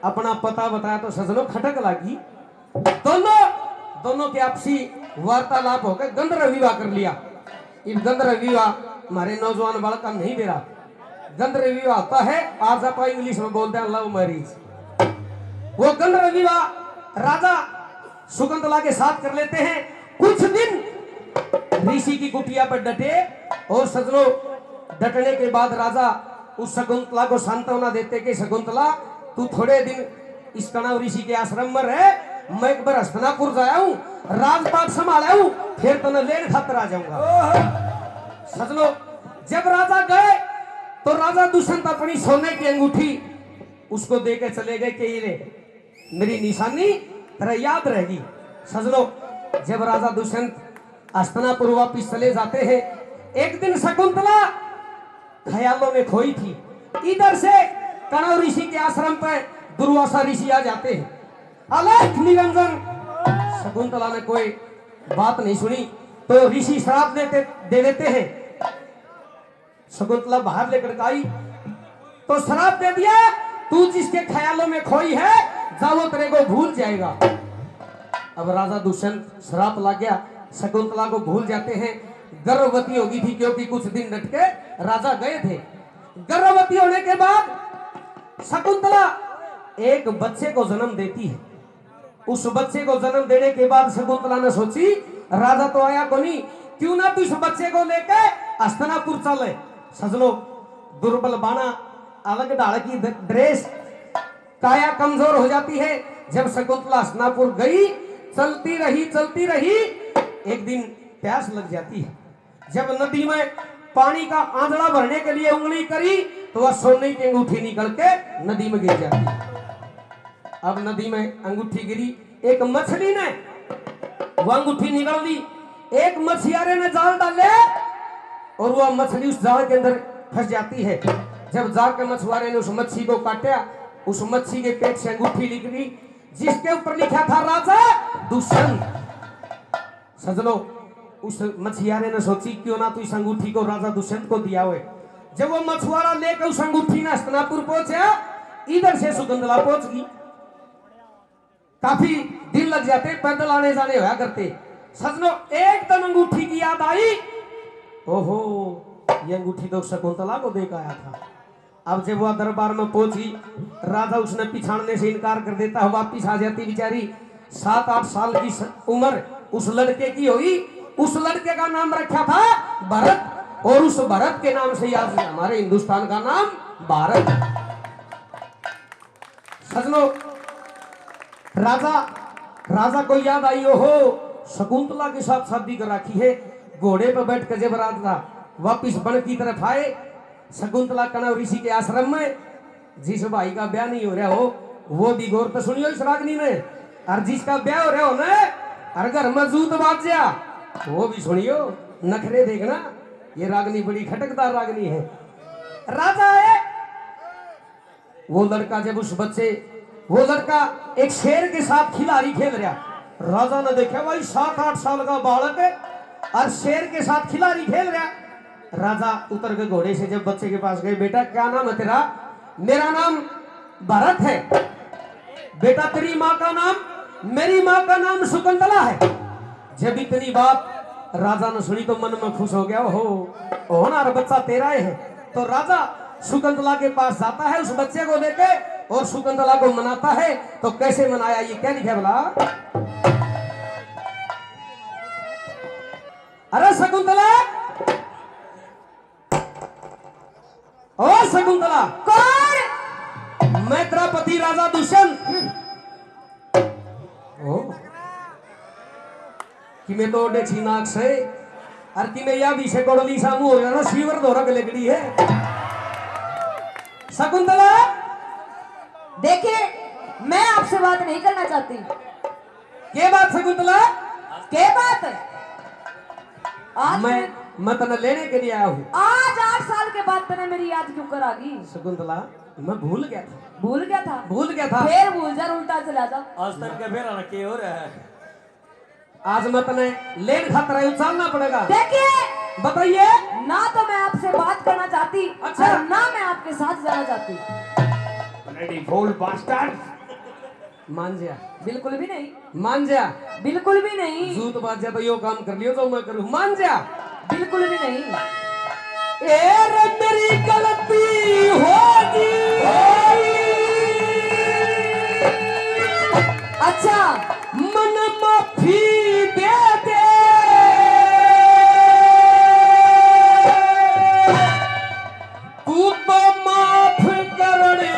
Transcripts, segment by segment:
अपना पता बताया तो सजनो खटक लगी। दोनों के आपसी वार्तालाप होकर गंधर्व विवाह कर लिया। इन गंधर्व विवाह हमारे नौजवान बालक का नहीं दे रहा। गंधर्व विवाह होता है, आज आप इंग्लिश में बोलते हैं लव मैरिज। वो गंधर्व विवाह राजा शकुंतला के साथ कर लेते हैं। कुछ दिन ऋषि की कुटिया पर डटे और सजनो डटने के बाद राजा उस शकुंतला को सांत्वना देते कि शकुंतला तू थोड़े दिन इस कणव ऋषि के आश्रम में रहे, मैं एक बार हस्तिनापुर जाया हूं, राजपाट संभाला हूं, फिर तो न लेन खातर आ जाऊंगा। सजनो जब राजा गए तो राजा दुष्यंत अपनी सोने की अंगूठी उसको देके चले गए कि ये मेरी निशानी तेरा याद रहेगी। सजनो जब राजा दुष्यंत हस्तिनापुर वापिस चले जाते हैं, एक दिन शकुंतला ख्यालों में खोई थी। इधर से कणव ऋषि के आश्रम पर दुर्वासा ऋषि आ जाते हैं। अलख निरंजन शकुंतला ने कोई बात नहीं सुनी तो ऋषि श्राप दे देते हैं। शकुंतला बाहर लेकर आई तो श्राप दे दिया, तू जिसके ख्यालों में खोई है जाओ तेरे को भूल जाएगा। अब राजा दुष्यंत श्राप लग गया, शकुंतला को भूल जाते हैं। गर्भवती हो गई थी क्योंकि कुछ दिन डट के राजा गए थे। गर्भवती होने के बाद शकुंतला एक बच्चे को जन्म देती है। उस बच्चे को जन्म देने के बाद शकुंतला ने सोची राजा तो आया को नहीं, क्यों ना तू इस बच्चे को लेके हस्तिनापुर चले। सजनो दुर्बल बाना, अलग ढाल की ड्रेस, काया कमजोर हो जाती है। जब शकुंतला हस्तिनापुर गई, चलती रही, एक दिन प्यास लग जाती है। जब नदी में पानी का आंधड़ा भरने के लिए उंगली करी तो वह सोने की अंगूठी निकल के नदी में गिर जाती है। अब नदी में अंगूठी गिरी, एक मछली ने वह अंगूठी निकाल ली। एक मछुआरे ने जाल डाले और वह मछली उस जाल के अंदर फंस जाती है। जब जाल के मछुआरे ने उस मच्छी को काटा, उस मच्छी के पेट से अंगूठी निकली जिसके ऊपर लिखा था राजा दुष्यंत। सजनो उस मछुआरे ने सोची क्यों ना तू इस अंगूठी को राजा दुष्यंत को दिया हुए। जब वो मछुआरा लेकर उस अंगूठी ने हस्तिनापुर पहुंचा, इधर से शकुंतला पहुंच गई। काफी दिन लग जाते, पैदल आने जाने होया करते। सजनो एकदम अंगूठी की याद आई, ओहो ये अंगूठी तो शकुंतला को देकर आया था। अब जब वह दरबार में पहुंची, राजा उसने पिछाड़ने से इनकार कर देता है, वापिस आ जाती बेचारी। 7-8 साल की उम्र उस लड़के की हुई। उस लड़के का नाम रखा था भरत और उस भरत के नाम से आज हमारे हिंदुस्तान का नाम भारत। सजनो राजा को याद आई, ओहो शकुंतला के साथ शादी कर रखी है। घोड़े पर बैठ कर जब राजा वापिस वन की तरफ आए, शकुंतला कणव ऋषि के आश्रम में जिस भाई का ब्याह नहीं हो रहा हो वो भी गौर तो सुनियो इस रागनी में, और जिसका ब्याह हो रहा हो ना और घर में जूत बाज जा वो भी सुनियो। नखरे देखना, ये रागनी बड़ी खटकदार रागनी है। राजा है वो लड़का, जब उस बच्चे वो लड़का एक शेर के साथ खिलाड़ी खेल रहा। राजा ने देखा भाई 7-8 साल का बालक है और शेर के साथ खिलाड़ी खेल रहा। राजा उतर के घोड़े से जब बच्चे के पास गए, बेटा क्या नाम है तेरा? मेरा नाम भरत है। बेटा तेरी माँ का नाम? मेरी माँ का नाम शकुंतला है। जब इतनी बात राजा ने सुनी तो मन में खुश हो गया, हो ना बच्चा तेरा है। तो राजा शकुंतला के पास जाता है उस बच्चे को लेके और शकुंतला को मनाता है। तो कैसे मनाया, ये क्या लिखा बोला? अरे शकुंतला, ओ शकुंतला, कौन? मैं तेरा पति राजा दुष्यंत। कि मैं तो ओडे छीनाक से और कि मैं या भी से कोडली सामू हो जाना शिवर धोरक लगड़ी है। शकुंतला देखिए, मैं आपसे बात नहीं करना चाहती। क्या बात शकुंतला? क्या बात? आज मैं तने लेने के लिए आया हूँ। आज 8 साल के बाद तने मेरी याद क्यों करा दी? शकुंतला मैं भूल गया था। भूल गया था? फिर भूल जा, उल्टा चला जा। आज तक के फिर के हो रहा है। आज मैं तने लेन खतरा उछालना पड़ेगा। देखिए बताइए। ना तो मैं आपसे बात करना चाहती, अच्छा। और ना मैं आपके साथ जाना चाहती। Bloody fool bastard. मान जा, बिल्कुल भी नहीं, मान जा। बिल्कुल भी नहीं, जूत बाज जा तो यो काम कर लियो जो मैं करूं, मान जा। बिल्कुल भी नहीं। ए रे मेरी गलती होगी, अच्छा मन माफी दे दे, तू तो माफ करने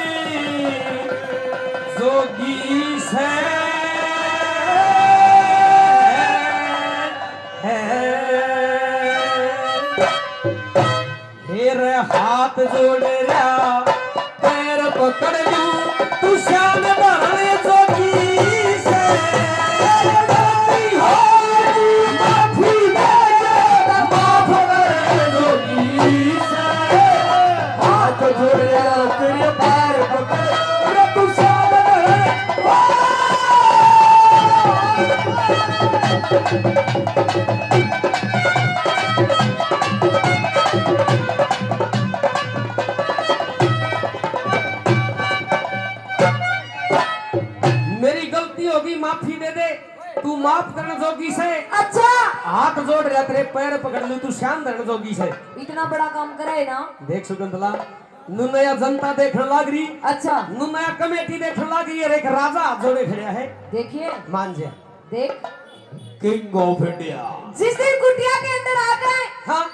जोगी से मेरे हाथ जोड़ रहा, पैर पकड़ लूं, तू शान भरने जोगी से। माफी दे दे, माफ करने जोगी से। हाथ जोड़ रहा, तेरे पैर पकड़ लूं, तू शान भरने। मेरी गलती होगी, माफी दे दे, तू माफ करने जोगी से। अच्छा, हाथ जोड़ रहा, तेरे पैर पकड़ लूं, तू शान धरने जोगी से। इतना बड़ा काम करे ना। देख सुगंधला, नु नया जनता देखने लाग रही, अच्छा नु नया कमेटी देखने लाग रही है, एक राजा हाथ जोड़े खड़ा है। देखिए, मान जा। देख किंग ऑफ इंडिया। जिस दिन कुटिया के अंदर आ गए हाँ,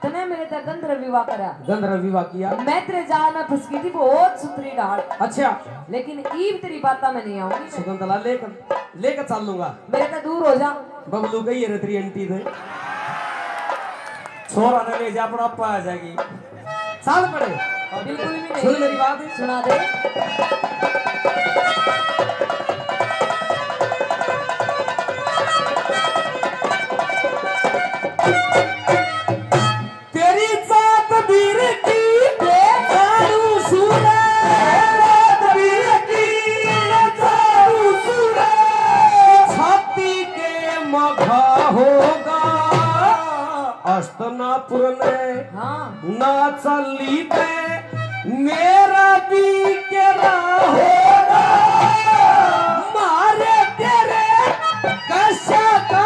तने मेरे तक गंधर्व विवाह करा। गंधर्व विवाह किया। मैं तेरे जाल में फंस गई थी, बहुत सुथरी डाल, अच्छा, लेकिन ईब तेरी बात में नहीं आऊंगी मैं। सुगंधला लेकर चल लूंगा। मेरे का दूर हो जा। बबलू गई है तेरी आंटी दे, छोरा ने ले जा, अपना अप्पा आ जाएगी। साल पड़े। बिल्कुल भी नहीं। सुन मेरी बात, सुना दे। तेरी जात वीर की जानू सूरे, जात वीर की जानू सूरे, छाती के मघा होगा अस्तनापुर में। हाँ ना चली पे मेरा भी केरा होगा, मारे तेरे कशा का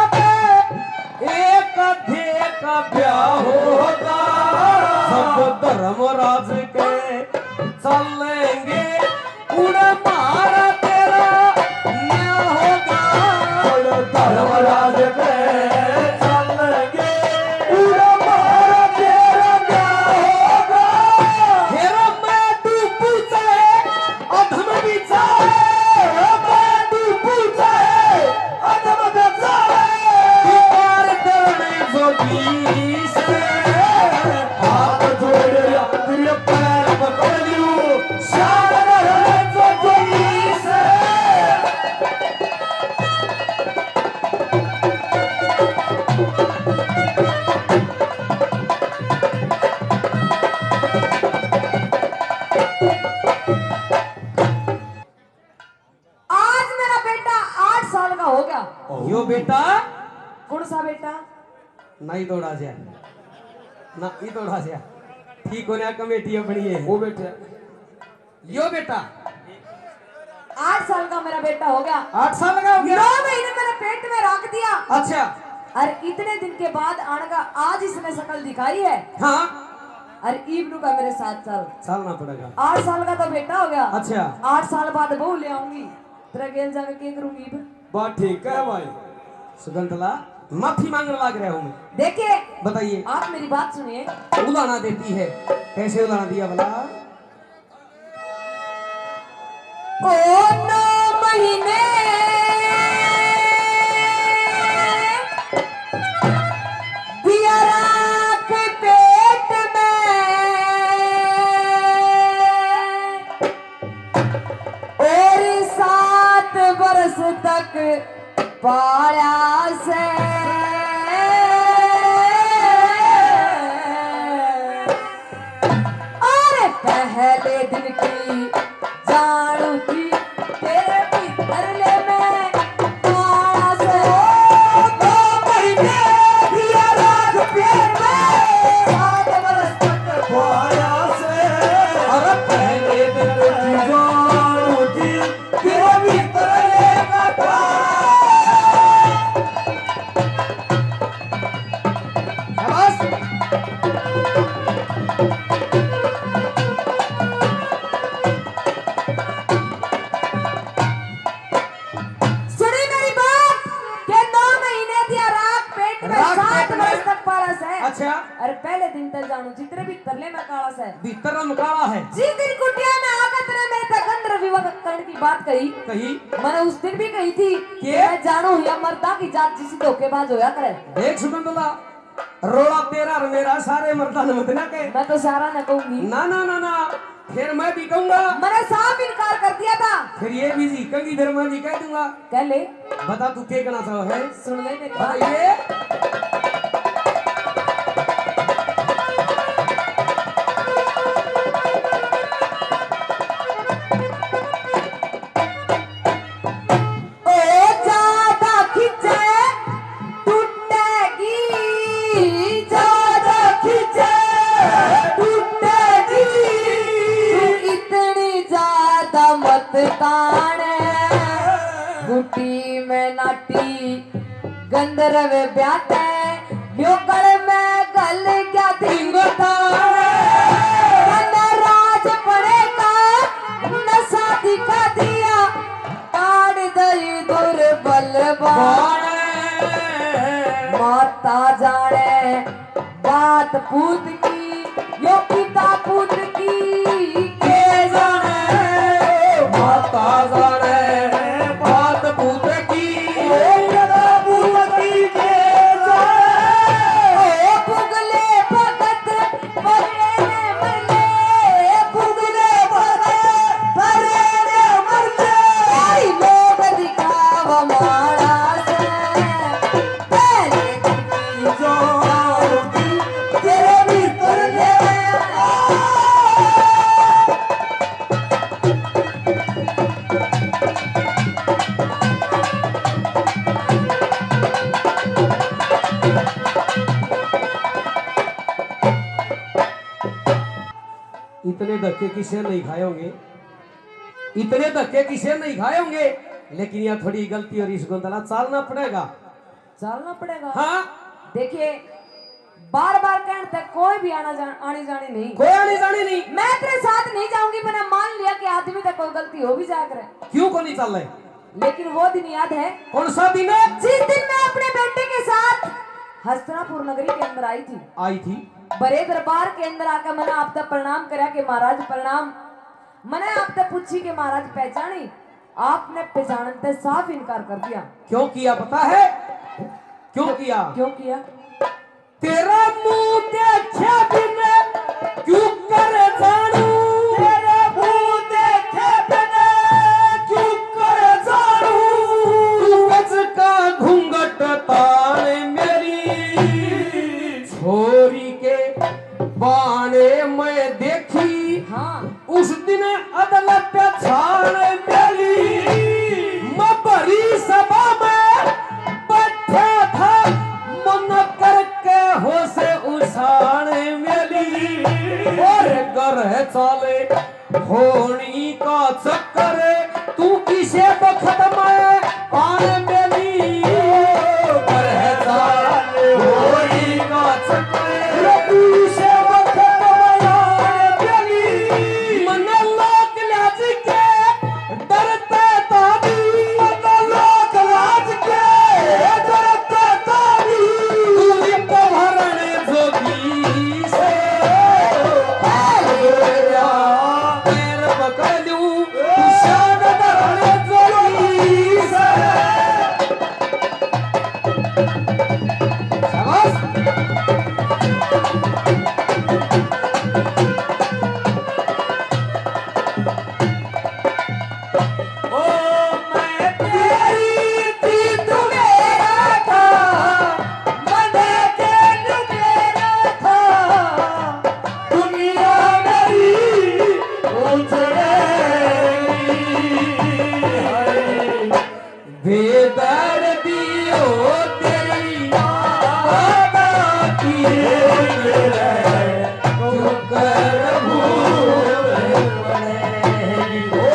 एक थे का ब्याह होगा। सब धर्मराज के चलेंगे, उड़ मारा तेरा न्याय होगा। धर्मराज के चलेंगे, उड़ मारा तेरा न्याय होगा। हेरा मैं डूबू जाए, अधम भी जाए, मैं डूबू जाए, अधम भी जाए, प्यार करने जोगी से। हाथ जोड़ तेरे पैर पकड़ लूं, शान करने जोगी से। आज मेरा बेटा 8 साल का हो गया। यो बेटा कौन सा बेटा? नहीं दौड़ा जा ना, ई दौड़ा जा, ठीक होने कमेटी अपनी है। वो बेटे यो बेटा 8 साल का मेरा बेटा हो गया। 8 साल का हो 9 गया। महीने मेरे पेट में रख दिया, अच्छा, और इतने दिन के बाद आनगा आज इसने शकल दिखाई है। हाँ, और इब्नू का मेरे 7 साल। चलना पड़ेगा। 8 साल का तो बेटा हो गया। अच्छा, 8 साल बाद बहू ले आऊंगी, तेरा गेल जाकर क्या करूंगी इब? बात ठीक है भाई। सुगंधला माफी मांगने लग रहा हूँ मैं। देखिए, बताइए, आप मेरी बात सुनिए। उलाना देती है, कैसे उलाना दिया भला? ओ 9 महीने दिया राख पेट में, और 7 बरस तक पाया से। और पहले दिन की जानू थी तेरे भीतर ले मैं पाया से। 2 महीने दिया राख पेट में, 7 बरस तक पाया से। अरे पहले दिन की जो अरे पहले दिन तक जानू जितने भी तरले में काला से भीतर काला है। जिस दिन कुटिया में आकर तेरे मेरे तक गंधर्व विवाह करने की बात कही कही मैंने उस दिन भी कही थी कि मैं जानू या मर्दा की जात जिसी धोखेबाज होया करे। देख सुगंधला रोड़ा तेरा और मेरा सारे मर्दा न मत ना के। मैं तो सारा न कहूंगी। ना ना ना ना फिर मैं भी कहूंगा। मैंने साफ इनकार कर दिया था। फिर ये भी जी कंगी फिर मैं भी कह दूंगा। कह ले बता तू क्या कहना चाहो है? सुन ले मेरी बात। बताइए। गुटी में नाटी गंधर्व ब्याते योगल में गल क्या दिंगता राज पड़ेगा नशा दिखा दिया काट दई दुर्बल माता जाने बात पूत की यो पिता पूत की के जाने माता जाने बात पूत की पुगले भगत बरे मरले पुगले भगत बरे मरले लोग दिखाव मारा से पहले की जो तेरे भीतर ले इतने धक्के किसे नहीं खाए होंगे, इतने धक्के किसे नहीं खाए होंगे, लेकिन यह थोड़ी गलती और इस गोंदला चालना पड़ेगा। चलना पड़ेगा। हाँ देखिए बार बार कहने तक कोई भी आनी जानी नहीं, कोई आनी जानी नहीं। मैं तेरे साथ नहीं जाऊंगी। मैंने मान लिया कि आदमी तक कोई गलती हो भी जाया करे, क्यों को नहीं चल रहे? लेकिन वो दिन याद है? कौन सा दिन है? जिस दिन मैं अपने बेटे के साथ हस्तिनापुर नगरी के अंदर आई थी। आई थी बड़े दरबार के अंदर आकर मैंने आप तक प्रणाम करा कि महाराज प्रणाम। मैंने आप तक पूछी कि महाराज पहचानी, आपने पहचानते साफ इनकार कर दिया। क्यों किया पता है? क्यों किया? क्यों किया? तेरा मुंह देखे बिना क्यों कर जानू, तेरा मुंह देखे बिना क्यों कर जानू, तू बच का घूंघट ताने मेरी छोरी के बाणे में देखी। हाँ उस दिन अदालत पे छान मेली, मैं बड़ी सभा में बैठा था, मन करके हो से उछान मेली, और घर चले होनी का चक्कर तू किसे बखत में आन मेली, घर चले होनी का चक्कर किसे बखत में आन मेली, मन लोक लाज के डरते ताबी, मन लोक लाज के डरते ताबी, तू लिप भरने जोगी से पैर पकड़ लूं, तू शान धरने जोगी से। शाबाश। ओ मैं तेरी थी तू मेरा था, मन तेरे मेरा था, दुनिया मेरी उजड़ेगी, बेदर्दी हो तेरी याद आती है, क्यों कर भूल पड़ेगी, ओ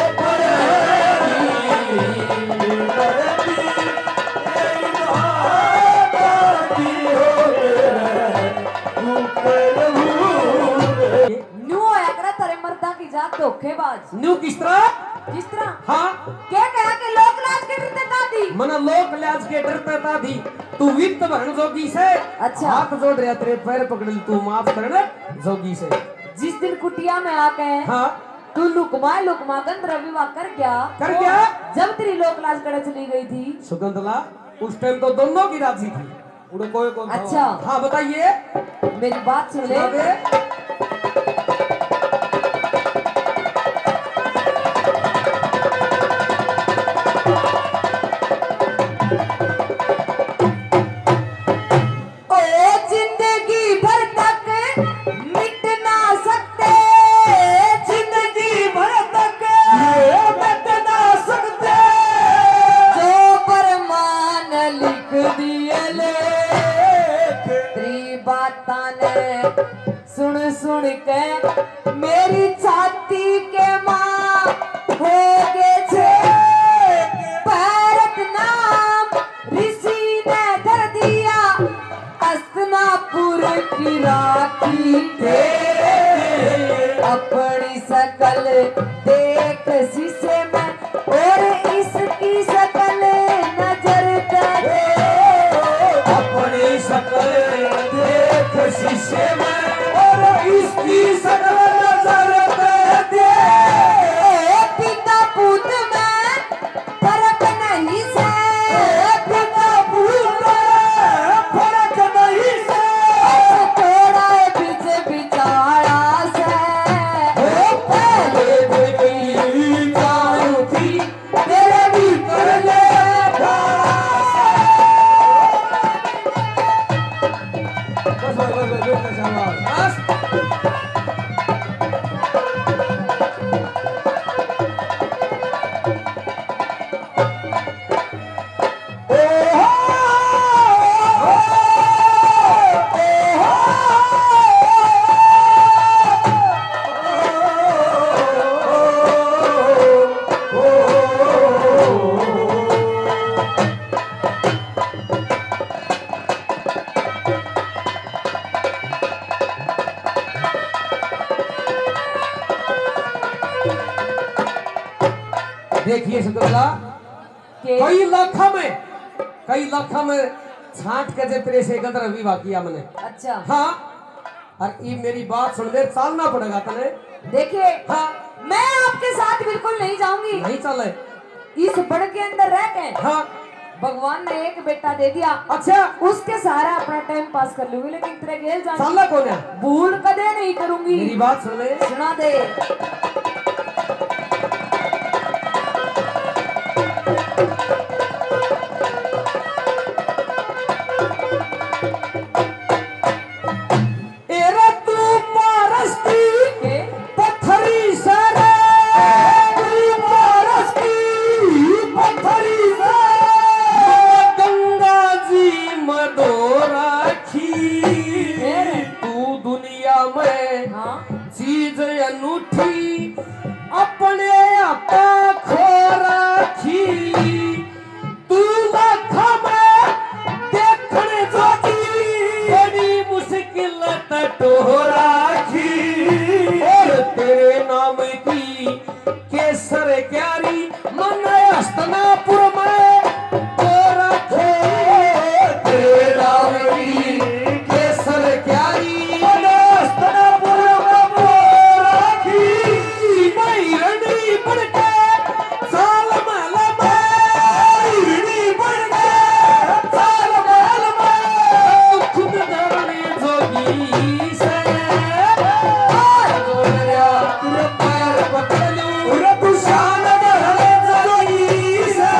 न्यू होया करा तेरे मर्दा की जात धोखेबाज। न्यू किस तरह? किस तरह? हाँ क्या कहा कि लोक लाज के डरते दादी। मन लोक लाज के डरते था थी, तू वित्त भरण जोगी से अच्छा। हाथ जोड़ रहा तेरे पैर पकड़ ली तू माफ करना जोगी से। जिस दिन कुटिया में आके हाँ तू लुकमा गंध रविवाह कर गया। कर गया? जब तेरी लोक लाज कड़े चली गई थी। सुगंधला उस टाइम तो दोनों की राजी थी। उड़े कोई कौन था? अच्छा हाँ बताइए। मेरी बात सुन ले। अबे, जिंदगी भर तक मिट ना सकते, जिंदगी भर तक मिट ना सकते, जो परमान लिख दिए ले तेरी बातां ने सुन सुन के मेरी छाती के मां हो गए छे। भारत नाम ऋषि ने धर दिया हस्तिनापुर की राखी के। अपनी शकल देख शीशे में और इसकी शकल नजर दे। अपनी शकल देख शीशे में और इसकी शकल नजर दे। पिता पुत में फर्क नहीं से, पिता पुत में फर्क नहीं से, थोड़ा बीच बिचारा से। पहले देखी जानू थी तेरे भीतर ले बस शाबाश। देखिए सुगंधला के कई लाखों में छांट के जे तेरे से गंध रविवाह किया मैंने। अच्छा हाँ और ये मेरी बात सुन ले चालना पड़ेगा तने। देखिए हाँ मैं आपके साथ बिल्कुल नहीं जाऊंगी। नहीं चले। इस बड़ के अंदर रह के हाँ भगवान ने एक बेटा दे दिया। अच्छा उसके सहारा अपना टाइम पास कर लूंगी, लेकिन तेरे गेल जाने चालना कौन है? भूल कदे नहीं करूंगी। मेरी बात सुन ले। सुना दे। एरे तू पारस्ती के पत्थरी सरे, तू पारस्ती पत्थरी सरे, गंगा जी मदो राखी। तू दुनिया में हाँ चीज अनूठी अपने आपा खो राखी। तू लाखा में देखने जोगी बड़ी मुश्किल टो राखी। और तेरे नाम की केसर क्यारी मन हस्तनापुर में तो रखे। तेरे नाम की केसर क्यारी मन हस्तनापुर में तो राखी। मैरणी बढ़ के साल महल में, मैरणी बढ़ के साल महल में खुद धरनी जोगी से। पैर पकड़ लूं तू शान धरने जोगी से।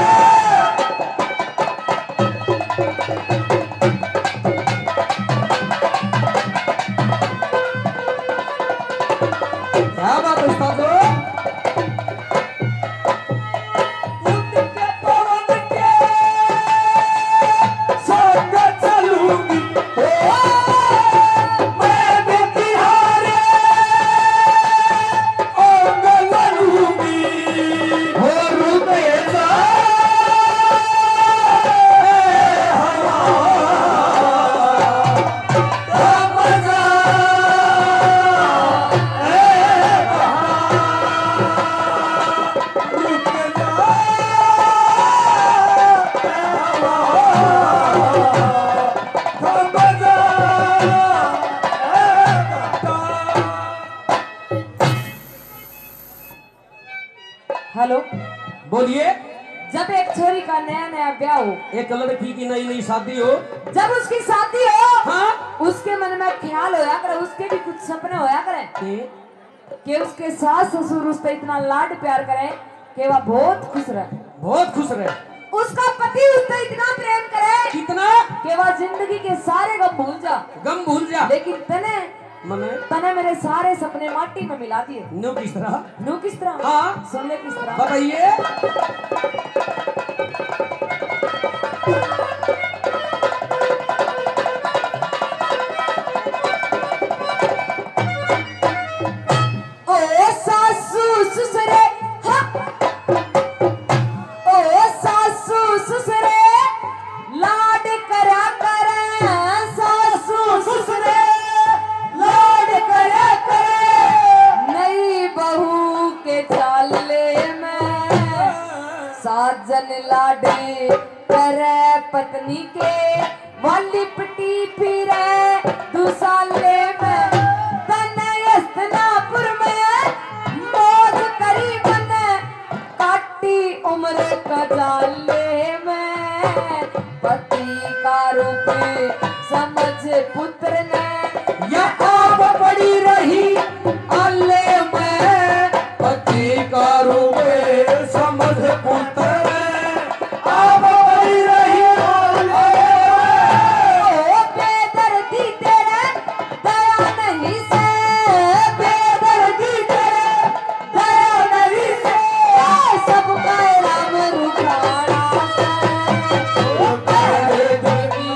बोलिए। जब एक छोरी का नया नया ब्याह हो, एक लड़की की नई नई शादी हो, जब उसकी शादी हो, हाँ, उसके मन में ख्याल होया करे, उसके भी कुछ सपने होया करे कि उसके सास ससुर उस पर इतना लाड प्यार करे कि वह बहुत खुश रहे, बहुत खुश रहे। उसका पति उस पर इतना प्रेम करे कितना कि वह जिंदगी के सारे गम भूल जा। गम भूल जा। लेकिन तने मने तने मेरे सारे सपने माटी में मिला दिए। नो किस तरह? नू किस तरह? हाँ। सुन ले किस तरह। बताइए। ओ सासू ससुरे, हा! ओ सासू ससुरे लाड करा करे, सासू ससुरे लाड करा करे, नई बहू के चाले में साजन लाडे करे पत्नी के, वाली पिटी फिरे दुसाले में, तनयस्तनापुर में मौज करी बने, काटी उम्र कजाले में, पति का रूप समझ पुत्र ने, या आप पड़ी रही अल्ले में, पति का रूप समझ पुत्र आप पड़ी रही अल्ले ओ बेदर्दी तेरे दया नहीं से, बेदर्दी तेरे दया नहीं से, सबका राम रुखाड़ा से, बेदर्दी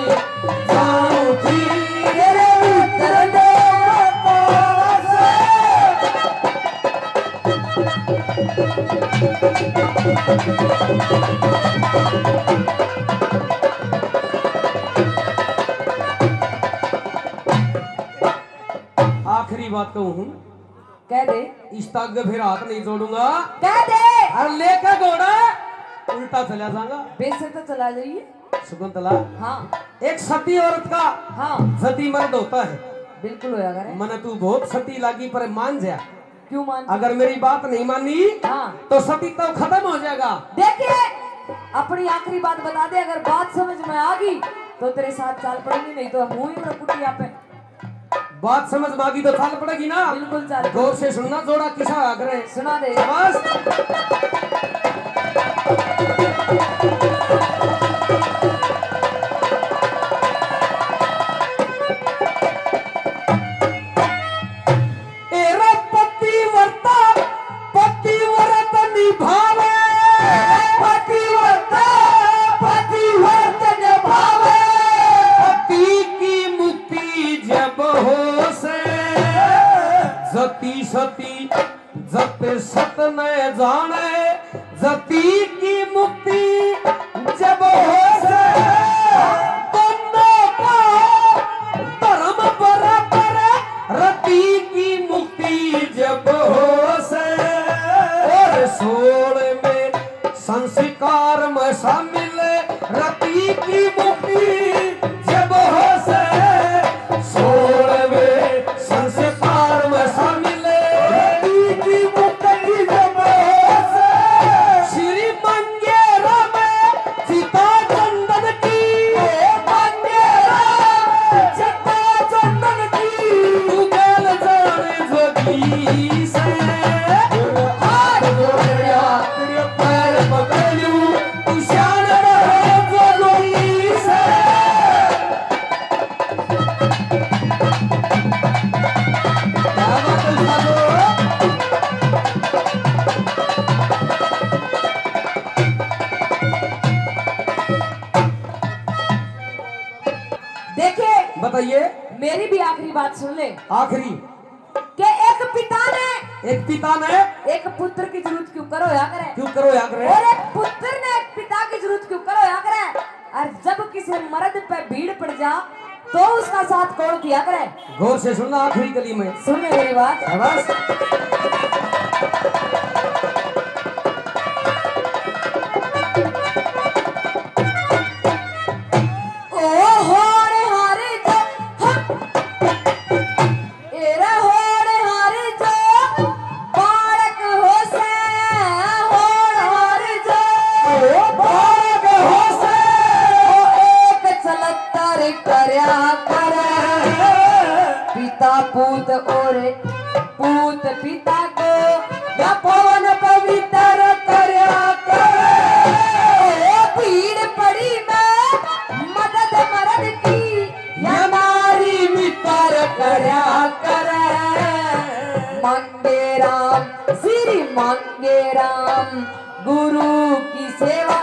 जाऊं थी तेरे भीतर देवता से। आखिरी बात कहूँ, कह दे, इस तक फिर हाथ नहीं जोड़ूंगा। कह दे, और लेकर घोड़ा उल्टा चला जाऊंगा। बेशक तो चला जाइए। शकुंतला, हाँ एक सती औरत का हाँ सती मर्द होता है। बिल्कुल होया करे। मने तू बहुत सती लागी पर मान जा। क्यों मान? अगर मेरी बात नहीं मानी हाँ तो सती तो खत्म हो जाएगा। देखिए, अपनी आखिरी बात बता दे, अगर बात समझ में आ गई तो तेरे साथ चाल पड़ेगी, नहीं तो मुंह ही में कुटिया पे। बात समझ में आ गई तो चाल पड़ेगी ना। बिल्कुल चाल। गौर से सुनना, जोड़ा किसा आग्रह। सुना दे। शाबाश। एरा पतिव्रता पतिव्रत निभावे, पतिव्रता पतिव्रत निभावे, पति की मुक्ति जब हो से, जति सती जत सत न जाने, जति की मुक्ति जब हो से, दोनों का धर्म बराबर, रति की मुक्ति जब हो से, और सोल में संस्कार में शामिल, रति की मुक्ति जब हो से, सोल में संस्कार में शामिल, रति की मुक्ति जब हो से, श्री मंगेरा में सीता चंदन की, मंगेरा सीता चंदन की, तू गल जाने जोगी से, हाथ जोड़िया तेरे पैर पकड़ूं, तू शान रहे जोगी से। क्या बात है सालो? देखिए, बताइए। मेरी भी आखिरी बात सुन ले आखिरी, कि एक पिता ने एक पिता ने एक पुत्र की जरूरत क्यों करो या करे, क्यों करो याद रहे, और एक पुत्र ने एक पिता की जरूरत क्यों करो या करे, और जब किसी मर्द पे भीड़ पड़ जा तो उसका साथ कौन किया करे। गौर से सुनना आखिरी कली में। सुन ले मेरी बात। शाबाश। ओ होड़ हारे जो, हम एरा होड़ हारे जो, बालक हो से, होड़ हारे और पूत पिता को या पवन पवित्र करया करे भीड़ पड़ी में मदद मरद की या नारी मित्र करया करे मांगे राम श्री मांगे राम गुरु की सेवा